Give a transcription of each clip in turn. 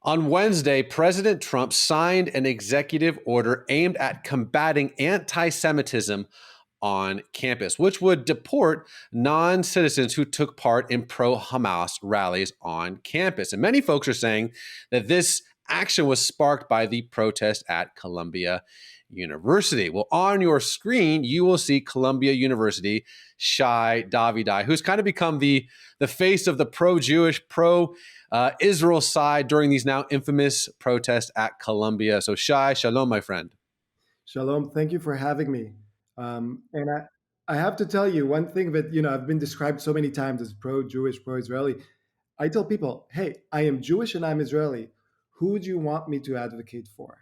On Wednesday, President Trump signed an executive order aimed at combating anti-Semitism on campus, which would deport non-citizens who took part in pro-Hamas rallies on campus. And many folks are saying that this action was sparked by the protest at Columbia University. Well, on your screen, you will see Columbia University Shai Davidai, who's kind of become the face of the pro-Jewish, pro-Israel side during these now infamous protests at Columbia. So Shai, shalom, my friend. Shalom. Thank you for having me. And I have to tell you one thing that I've been described so many times as pro-Jewish, pro-Israeli. I tell people, hey, I am Jewish and I'm Israeli. Who do you want me to advocate for?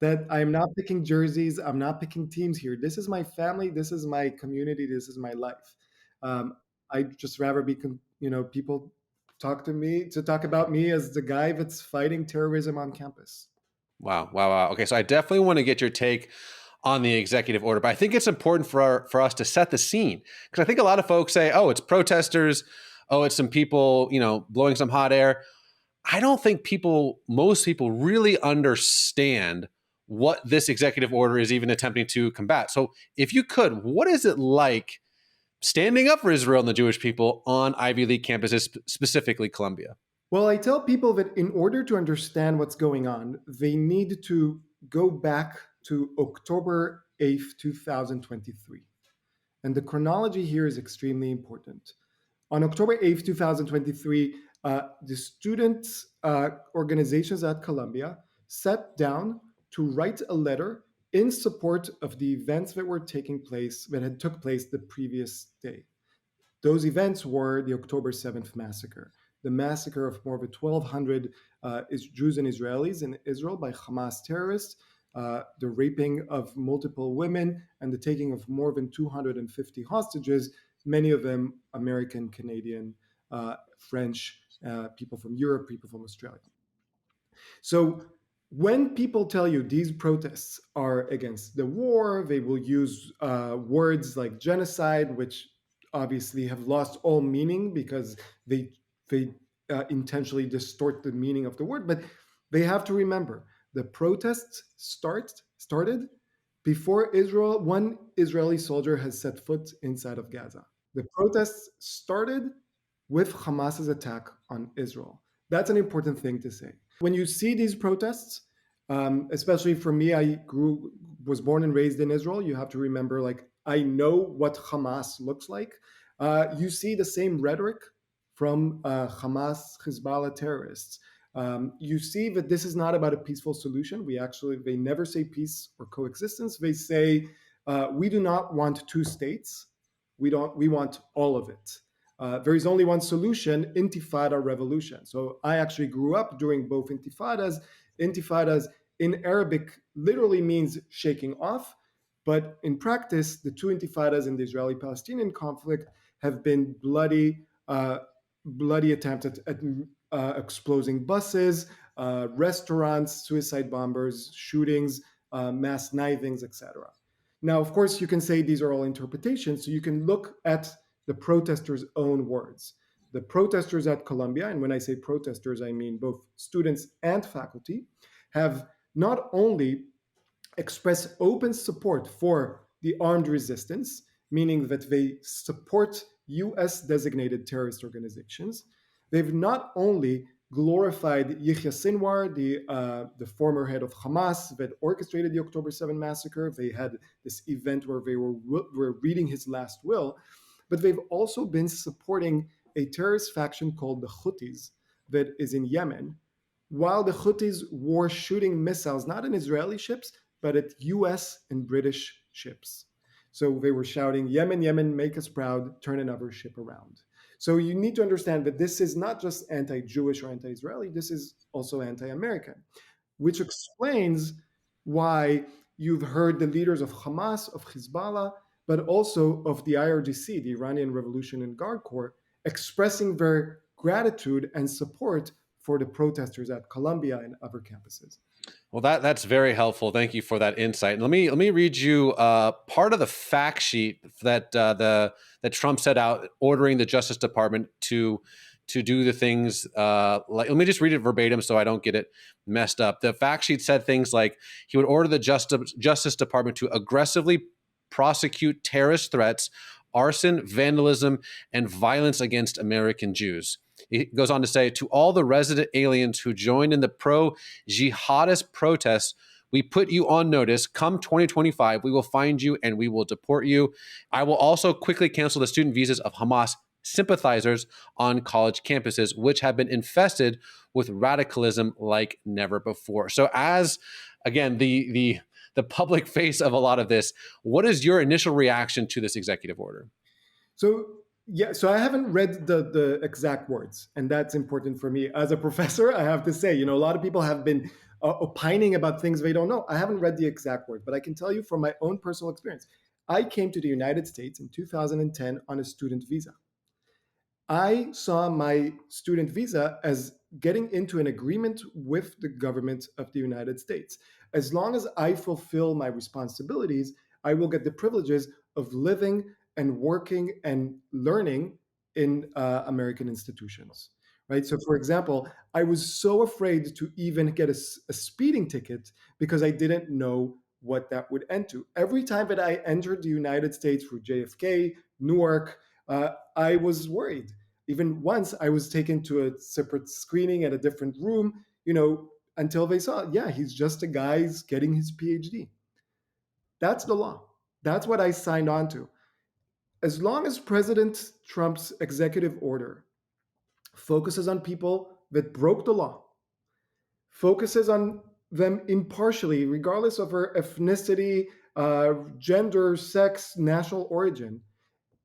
That I'm not picking jerseys. I'm not picking teams here. This is my family. This is my community. This is my life. I just rather people talk about me as the guy that's fighting terrorism on campus. Wow, wow, wow. Okay, so I definitely want to get your take on the executive order, but I think it's important for us to set the scene because I think a lot of folks say, "Oh, it's protesters. Oh, it's some people, blowing some hot air." I don't think most people really understand what this executive order is even attempting to combat. So, if you could, what is it like standing up for Israel and the Jewish people on Ivy League campuses, specifically Columbia? Well, I tell people that in order to understand what's going on, they need to go back to October 8th, 2023. And the chronology here is extremely important. On October 8th, 2023, the student organizations at Columbia sat down to write a letter in support of the events that had took place the previous day. Those events were the October 7th massacre, the massacre of more than 1,200 Jews and Israelis in Israel by Hamas terrorists, the raping of multiple women, and the taking of more than 250 hostages, many of them American, Canadian, French, people from Europe, people from Australia. So when people tell you these protests are against the war, they will use words like genocide, which obviously have lost all meaning because they intentionally distort the meaning of the word. But they have to remember the protests started before one Israeli soldier has set foot inside of Gaza. The protests started with Hamas's attack on Israel. That's an important thing to say. When you see these protests, especially for me, was born and raised in Israel. You have to remember, like, I know what Hamas looks like. You see the same rhetoric from Hamas, Hezbollah terrorists. You see that this is not about a peaceful solution. They never say peace or coexistence. They say we do not want two states. We want all of it. There is only one solution: intifada, revolution. So I actually grew up during both intifadas. Intifadas in Arabic literally means shaking off, but in practice, the two intifadas in the Israeli-Palestinian conflict have been bloody attempts at exploding buses, restaurants, suicide bombers, shootings, mass knifings, etc. Now, of course, you can say these are all interpretations, so you can look at the protesters' own words. The protesters at Columbia, and when I say protesters, I mean both students and faculty, have not only expressed open support for the armed resistance, meaning that they support US designated terrorist organizations. They've not only glorified Yahya Sinwar, the former head of Hamas that orchestrated the October 7 massacre. They had this event where they were reading his last will, but they've also been supporting a terrorist faction called the Houthis that is in Yemen, while the Houthis were shooting missiles not at Israeli ships, but at US and British ships. So they were shouting, Yemen, Yemen, make us proud, turn another ship around. So you need to understand that this is not just anti-Jewish or anti-Israeli, this is also anti-American, which explains why you've heard the leaders of Hamas, of Hezbollah, but also of the IRGC, the Iranian Revolution Guard Corps, expressing their gratitude and support for the protesters at Columbia and other campuses. Well, that's very helpful. Thank you for that insight. Let me read you part of the fact sheet that Trump set out, ordering the Justice Department to to do the things like, let me just read it verbatim so I don't get it messed up. The fact sheet said things like he would order the Justice Department to aggressively prosecute terrorist threats, arson, vandalism, and violence against American Jews. He goes on to say, to all the resident aliens who joined in the pro-jihadist protests, we put you on notice. Come 2025, we will find you and we will deport you. I will also quickly cancel the student visas of Hamas sympathizers on college campuses, which have been infested with radicalism like never before. So, as again, the public face of a lot of this, what is your initial reaction to this executive order? So yeah, so I haven't read the exact words, and that's important for me as a professor. I have to say, a lot of people have been opining about things they don't know. I haven't read the exact word, but I can tell you from my own personal experience. I came to the United States in 2010 on a student visa. I saw my student visa as getting into an agreement with the government of the United States. As long as I fulfill my responsibilities, I will get the privileges of living and working and learning in American institutions. Right. So, for example, I was so afraid to even get a speeding ticket because I didn't know what that would end to. Every time that I entered the United States through JFK, Newark, I was worried. Even once I was taken to a separate screening at a different room, until they saw, yeah, he's just a guy getting his PhD. That's the law. That's what I signed on to. As long as President Trump's executive order focuses on people that broke the law, focuses on them impartially, regardless of their ethnicity, gender, sex, national origin,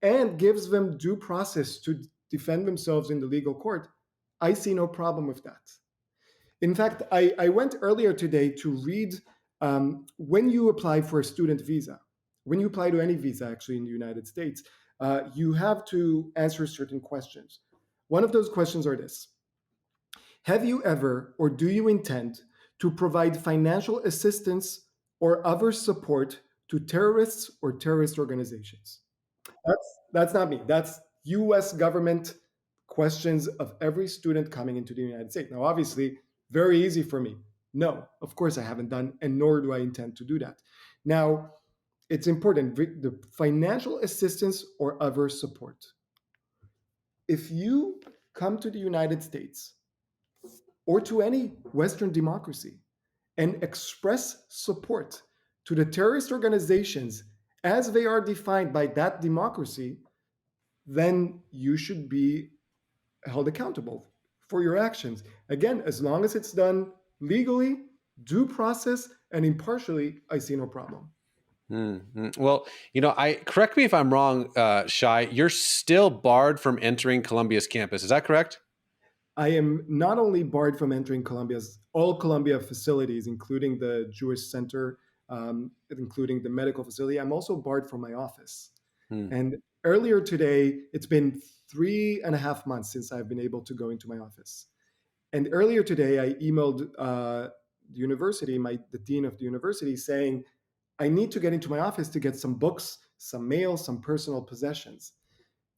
and gives them due process to defend themselves in the legal court, I see no problem with that. In fact, I went earlier today to read when you apply for a student visa, when you apply to any visa actually in the United States, you have to answer certain questions. One of those questions are this: have you ever or do you intend to provide financial assistance or other support to terrorists or terrorist organizations? That's not me. That's U.S. government questions of every student coming into the United States. Now, obviously, very easy for me. No, of course I haven't done, and nor do I intend to do that. Now, it's important the financial assistance or other support. If you come to the United States or to any Western democracy and express support to the terrorist organizations as they are defined by that democracy, then you should be held accountable for your actions. Again, as long as it's done legally, due process, and impartially, I see no problem. Mm-hmm. Well, I correct me if I'm wrong, Shai. You're still barred from entering Columbia's campus. Is that correct? I am not only barred from entering all Columbia facilities, including the Jewish Center, including the medical facility. I'm also barred from my office. Hmm. And earlier today, it's been 3.5 months since I've been able to go into my office. And earlier today, I emailed the university, the dean of the university, saying, I need to get into my office to get some books, some mail, some personal possessions.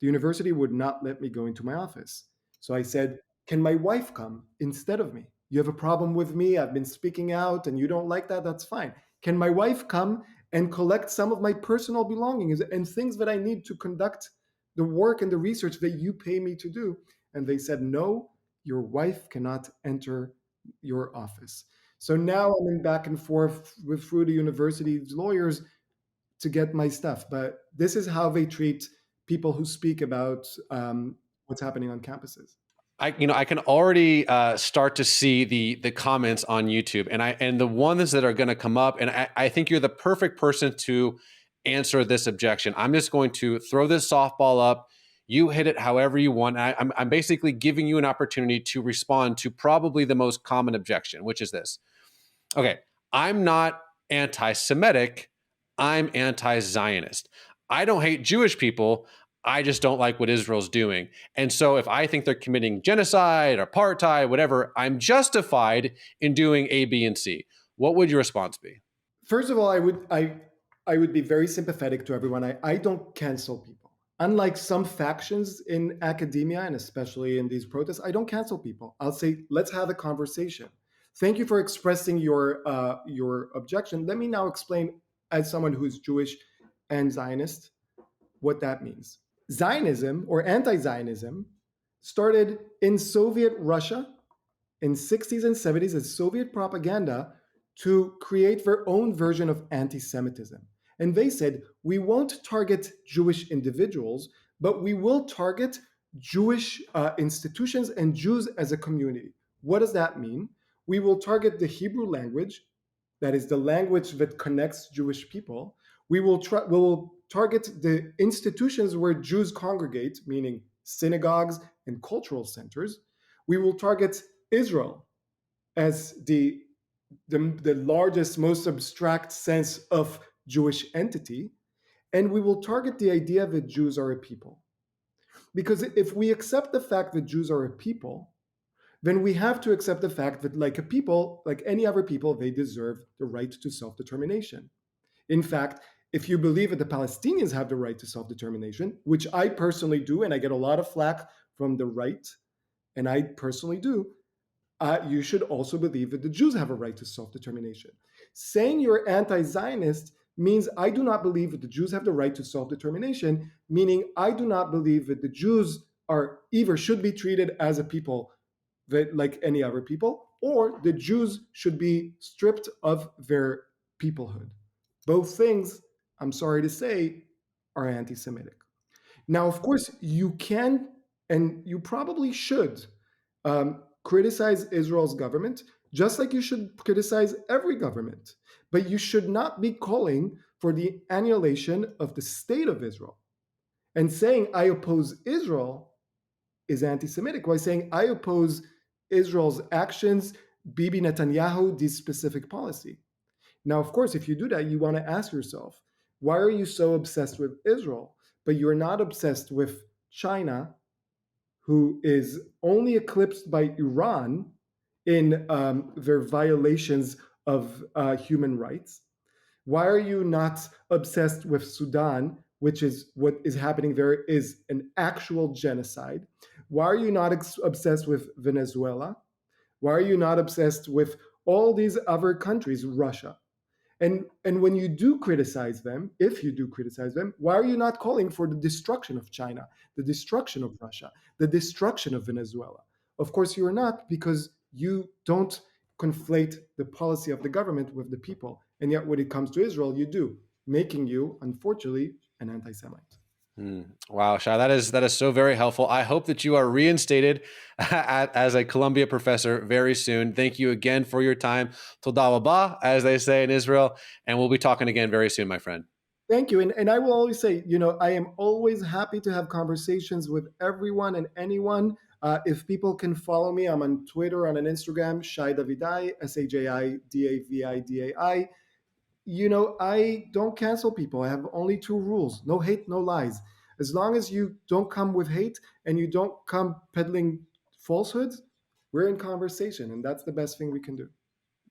The university would not let me go into my office. So I said, can my wife come instead of me? You have a problem with me. I've been speaking out and you don't like that. That's fine. Can my wife come and collect some of my personal belongings and things that I need to conduct the work and the research that you pay me to do? And they said, no, your wife cannot enter your office. So now I'm in back and forth through the university's lawyers to get my stuff. But this is how they treat people who speak about what's happening on campuses. I can already start to see the comments on YouTube, and the ones that are going to come up, and I think you're the perfect person to answer this objection. I'm just going to throw this softball up. You hit it however you want. I'm basically giving you an opportunity to respond to probably the most common objection, which is this. Okay, I'm not anti-Semitic. I'm anti-Zionist. I don't hate Jewish people. I just don't like what Israel's doing. And so if I think they're committing genocide or apartheid, whatever, I'm justified in doing A, B, and C. What would your response be? First of all, I would be very sympathetic to everyone. I don't cancel people. unlike some factions in academia and especially in these protests, I don't cancel people. I'll say, let's have a conversation. Thank you for expressing your objection. Let me now explain, as someone who's Jewish and Zionist, what that means. Zionism or anti-Zionism started in Soviet Russia in 60s and 70s as Soviet propaganda to create their own version of anti-Semitism. And they said, we won't target Jewish individuals, but we will target Jewish institutions and Jews as a community. What does that mean? We will target the Hebrew language, that is the language that connects Jewish people. We will target the institutions where Jews congregate, meaning synagogues and cultural centers. We will target Israel as the largest, most abstract sense of Jewish entity. And we will target the idea that Jews are a people. Because if we accept the fact that Jews are a people, then we have to accept the fact that, like a people, like any other people, they deserve the right to self-determination. In fact, if you believe that the Palestinians have the right to self-determination, which I personally do, and I get a lot of flack from the right, and I personally do, you should also believe that the Jews have a right to self-determination. Saying you're anti-Zionist means I do not believe that the Jews have the right to self-determination, meaning I do not believe that the Jews are either should be treated as a people that like any other people, or the Jews should be stripped of their peoplehood. Both things, I'm sorry to say, are anti-Semitic. Now, of course, you can and you probably should criticize Israel's government, just like you should criticize every government. But you should not be calling for the annihilation of the state of Israel. And saying, I oppose Israel is anti Semitic, while saying, I oppose Israel's actions, Bibi Netanyahu, this specific policy. Now, of course, if you do that, you want to ask yourself, why are you so obsessed with Israel, but you're not obsessed with China, who is only eclipsed by Iran in their violations of human rights? Why are you not obsessed with Sudan, which is what is happening there is an actual genocide? Why are you not obsessed with Venezuela? Why are you not obsessed with all these other countries, Russia? And when you do criticize them, if you do criticize them, why are you not calling for the destruction of China, the destruction of Russia, the destruction of Venezuela? Of course, you are not, because you don't conflate the policy of the government with the people. And yet, when it comes to Israel, you do, making you, unfortunately, an anti-Semite. Wow, Shai, that is so very helpful. I hope that you are reinstated as a Columbia professor very soon. Thank you again for your time. Toda rabah, as they say in Israel, and we'll be talking again very soon, my friend. Thank you. And I will always say, I am always happy to have conversations with everyone and anyone. If people can follow me, I'm on Twitter, on an Instagram, Shai Davidai, SHAIDAVIDAI. I don't cancel people. I have only two rules: no hate, no lies. As long as you don't come with hate and you don't come peddling falsehoods, we're in conversation. And that's the best thing we can do.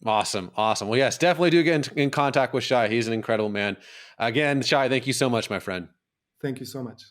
Awesome. Awesome. Well, yes, definitely do get in contact with Shai. He's an incredible man. Again, Shai, thank you so much, my friend. Thank you so much.